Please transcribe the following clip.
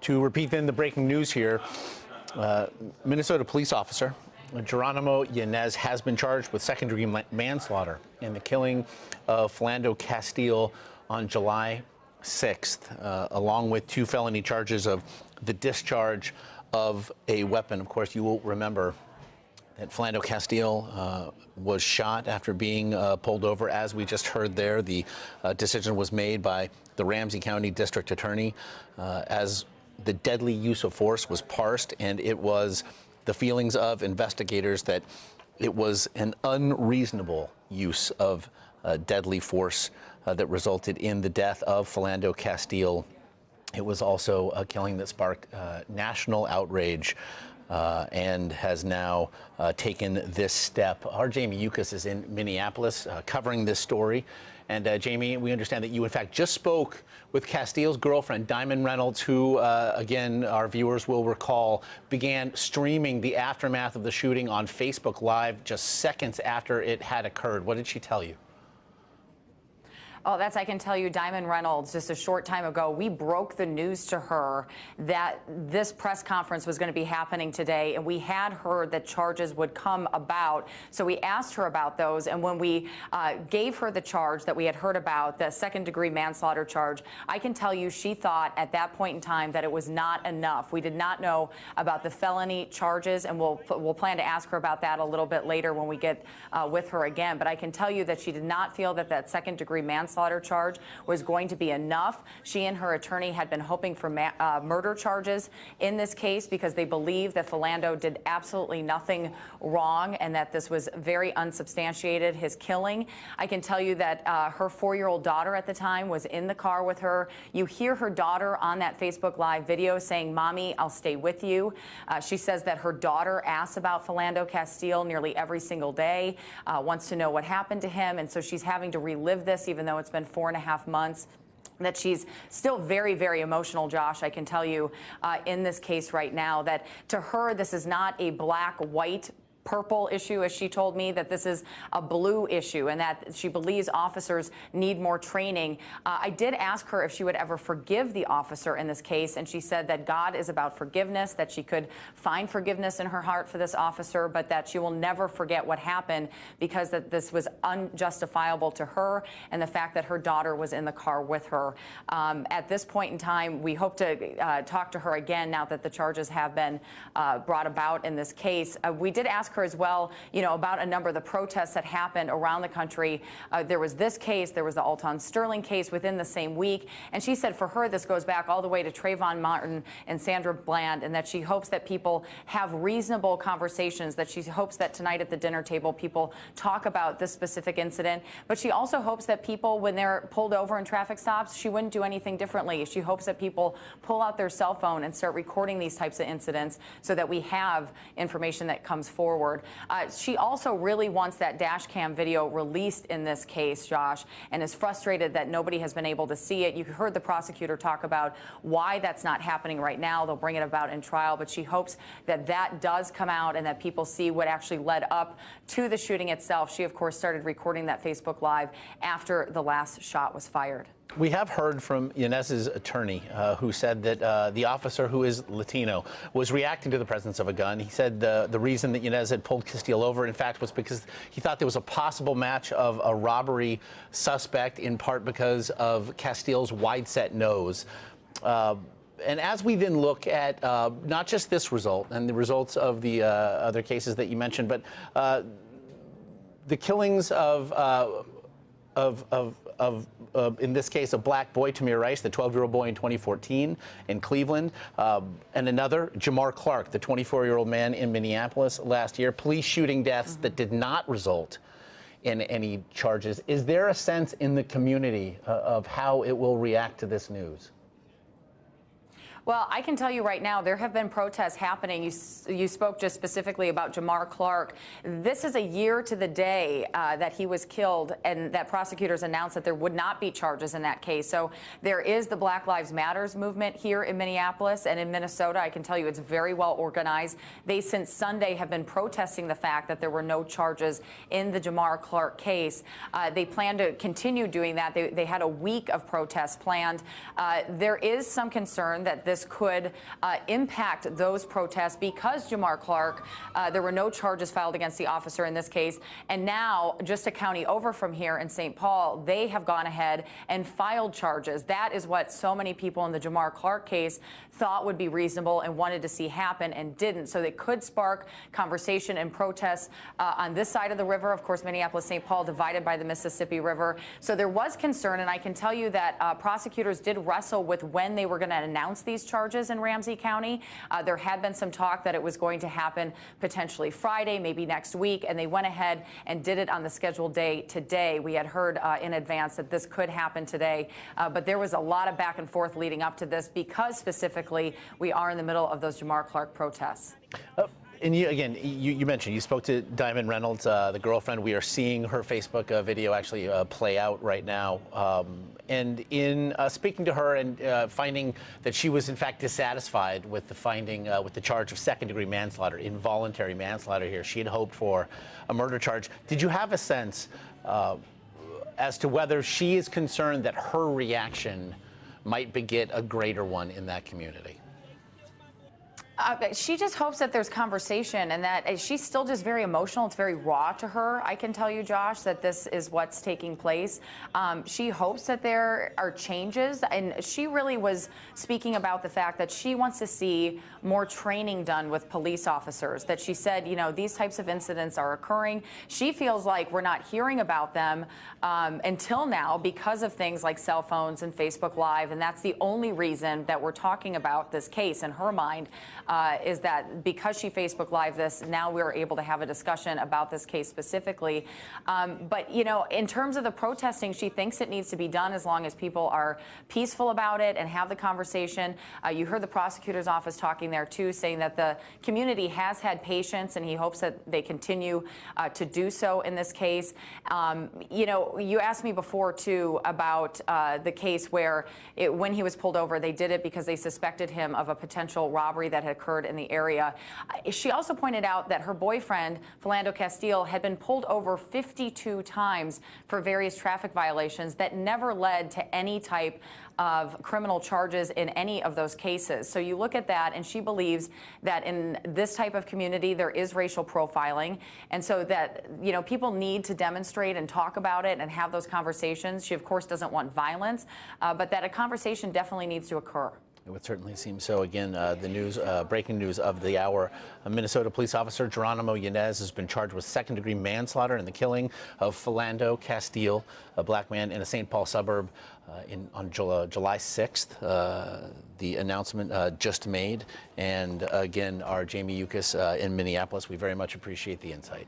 To repeat then the breaking news here, Minnesota police officer Geronimo Yanez has been charged with second-degree manslaughter in the killing of Philando Castile on July 6th, along with 2 felony charges of the discharge of a weapon. Of course, you will remember that Philando Castile was shot after being pulled over. As we just heard there, the decision was made by the Ramsey County District Attorney as the deadly use of force was parsed, and it was the feelings of investigators that it was an unreasonable use of deadly force that resulted in the death of Philando Castile. It was also a killing that sparked national outrage and has now taken this step. Our Jamie Yukas is in Minneapolis covering this story. And Jamie, we understand that you, in fact, just spoke with Castile's girlfriend, Diamond Reynolds, who, again, our viewers will recall, began streaming the aftermath of the shooting on Facebook Live just seconds after it had occurred. What did she tell you? Oh, I can tell you, Diamond Reynolds, just a short time ago, we broke the news to her that this press conference was going to be happening today, and we had heard that charges would come about. So we asked her about those, and when we gave her the charge that we had heard about, the second-degree manslaughter charge, I can tell you she thought at that point in time that it was not enough. We did not know about the felony charges, and we'll plan to ask her about that a little bit later when we get with her again. But I can tell you that she did not feel that that second-degree manslaughter charge was going to be enough. She and her attorney had been hoping for murder charges in this case because they believe that Philando did absolutely nothing wrong and that this was very unsubstantiated, his killing. I can tell you that her 4-year-old daughter at the time was in the car with her. You hear her daughter on that Facebook Live video saying, "Mommy, I'll stay with you." She says that her daughter asks about Philando Castile nearly every single day, wants to know what happened to him, and so she's having to relive this even though it's been 4.5 months. That she's still very, very emotional, Josh. I can tell you in this case right now that to her, this is not a black-white purple issue, as she told me, that this is a blue issue and that she believes officers need more training. I did ask her if she would ever forgive the officer in this case, and she said that God is about forgiveness, that she could find forgiveness in her heart for this officer, but that she will never forget what happened because that this was unjustifiable to her and the fact that her daughter was in the car with her. At this point in time, we hope to talk to her again now that the charges have been brought about in this case. We did ask her as well, about a number of the protests that happened around the country. There was this case, there was the Alton Sterling case within the same week, and she said for her this goes back all the way to Trayvon Martin and Sandra Bland, and that she hopes that people have reasonable conversations, that she hopes that tonight at the dinner table people talk about this specific incident, but she also hopes that people, when they're pulled over in traffic stops, she wouldn't do anything differently. She hopes that people pull out their cell phone and start recording these types of incidents so that we have information that comes forward. She also really wants that dash cam video released in this case, Josh, and is frustrated that nobody has been able to see it. You heard the prosecutor talk about why that's not happening right now. They'll bring it about in trial, but she hopes that that does come out and that people see what actually led up to the shooting itself. She, of course, started recording that Facebook Live after the last shot was fired. We have heard from Yanez's attorney, who said that the officer, who is Latino, was reacting to the presence of a gun. He said the reason that Yanez had pulled Castile over, in fact, was because he thought there was a possible match of a robbery suspect, in part because of Castile's wide-set nose. And as we then look at not just this result and the results of the other cases that you mentioned, but the killings of in this case, a black boy, Tamir Rice, the 12-year-old boy in 2014 in Cleveland, and another, Jamar Clark, the 24-year-old man in Minneapolis last year. Police shooting deaths that did not result in any charges. Is there a sense in the community of how it will react to this news? Well, I can tell you right now, there have been protests happening. You spoke just specifically about Jamar Clark. This is a year to the day that he was killed, and that prosecutors announced that there would not be charges in that case. So there is the Black Lives Matters movement here in Minneapolis and in Minnesota. I can tell you it's very well organized. They, since Sunday, have been protesting the fact that there were no charges in the Jamar Clark case. They plan to continue doing that. They had a week of protests planned. There is some concern that this this could impact those protests because Jamar Clark, there were no charges filed against the officer in this case. And now, just a county over from here in St. Paul, they have gone ahead and filed charges. That is what so many people in the Jamar Clark case thought would be reasonable and wanted to see happen and didn't. So they could spark conversation and protests on this side of the river. Of course, Minneapolis-St. Paul divided by the Mississippi River. So there was concern, and I can tell you that prosecutors did wrestle with when they were going to announce these charges in Ramsey County. There had been some talk that it was going to happen potentially Friday, maybe next week, and they went ahead and did it on the scheduled day today. We had heard in advance that this could happen today, but there was a lot of back and forth leading up to this because specifically we are in the middle of those Jamar Clark protests. And you mentioned you spoke to Diamond Reynolds, the girlfriend. We are seeing her Facebook video actually play out right now. And in speaking to her and finding that she was in fact dissatisfied with the finding, with the charge of second-degree manslaughter, involuntary manslaughter here. She had hoped for a murder charge. Did you have a sense as to whether she is concerned that her reaction might beget a greater one in that community? She just hopes that there's conversation and that she's still just very emotional. It's very raw to her. I can tell you, Josh, that this is what's taking place. She hopes that there are changes. And she really was speaking about the fact that she wants to see more training done with police officers, that she said, you know, these types of incidents are occurring. She feels like we're not hearing about them until now because of things like cell phones and Facebook Live. And that's the only reason that we're talking about this case in her mind. Is that because she Facebook Live this, now we're able to have a discussion about this case specifically. But, you know, in terms of the protesting, she thinks it needs to be done as long as people are peaceful about it and have the conversation. You heard the prosecutor's office talking there, too, saying that the community has had patience and he hopes that they continue to do so in this case. You know, you asked me before, too, about the case where when he was pulled over, they did it because they suspected him of a potential robbery that had occurred in the area. She also pointed out that her boyfriend, Philando Castile, had been pulled over 52 times for various traffic violations that never led to any type of criminal charges in any of those cases. So you look at that, and she believes that in this type of community, there is racial profiling. And so that, you know, people need to demonstrate and talk about it and have those conversations. She, of course, doesn't want violence, but that a conversation definitely needs to occur. It would certainly seem so. Again, the news, breaking news of the hour. A Minnesota police officer, Geronimo Yanez, has been charged with second-degree manslaughter in the killing of Philando Castile, a black man in a St. Paul suburb on July 6th. The announcement just made. And again, our Jamie Yukas in Minneapolis, we very much appreciate the insight.